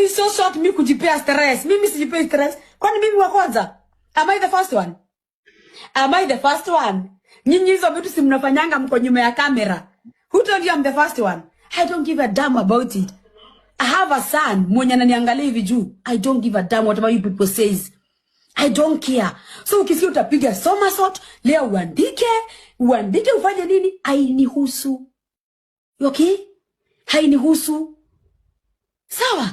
is so short mimi kujipea stress. Mimi sijipea stress. Kwani mimi wa kwanza? Am I the first one? Am I the first one? Nyinyi hizo vitu si mnafanyanga mko nyuma ya kamera. Who told you I'm the first one? I don't give a damn about it. I have a son mwenye ananiangalia hivi juu. I don't give a damn whatever you people says. I don't care. So ukisikia utapiga somersault, leo uandike ufanye nini? Hainihusu. Okay? Hainihusu. Sawa?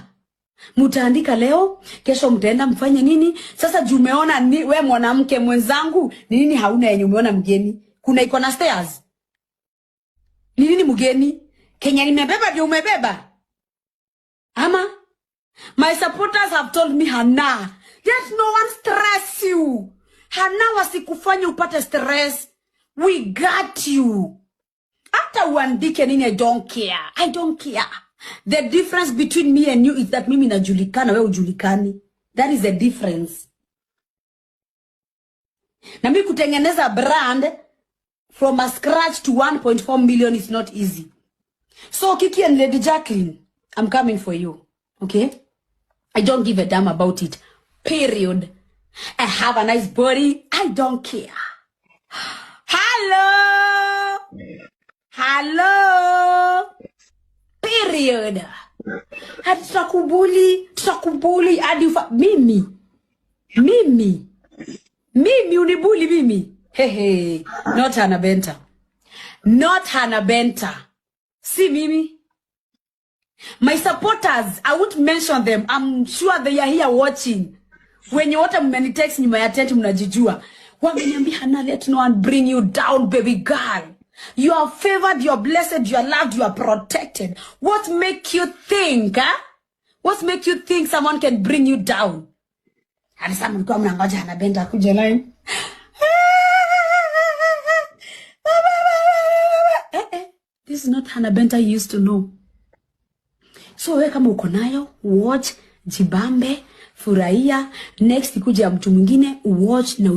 Mutaandika leo, kesho mtaenda mfanye nini? Sasa juu umeona we mwanamke mwenzangu, ni nini hauna yenye umeona mgeni? Kuna iko na stairs. Ni nini mgeni? Kenya nimebeba ndio umebeba. Ama my supporters have told me, Hannah, let no one stress you. Hannah wasikufanya upate stress. We got you. Hata uandike nini, I don't care. I don't care. The difference between me and you is that mimi najulikana, wewe hujulikani. That is the difference. Na mimi kutengeneza brand from a scratch to 1.4 million is not easy. So Kiki and Lady Jacqueline, I'm coming for you. Okay? I don't give a damn about it. Period. I have a nice body. I don't care. Hello. Hello. Period. Hadi tutakubuli hadi mimi unibuli mimi. Hehe. Not Hannah Benta. Not Hannah Benta. See mimi. My supporters, I won't mention them. I'm sure they are here watching. When you water many text nyuma ya tent mnajijua. Wameniambia Hannah, let no one bring you down, baby girl. You are favored, you are blessed, you are loved, you are protected. What make you think, huh? What make you think someone can bring you down? And someone come and ngoja Hannah Benta kuja line. This is not Hannah Benta you used to know. So wewe kama uko nayo, watch, jibambe, furahia, next kuja mtu mwingine, watch na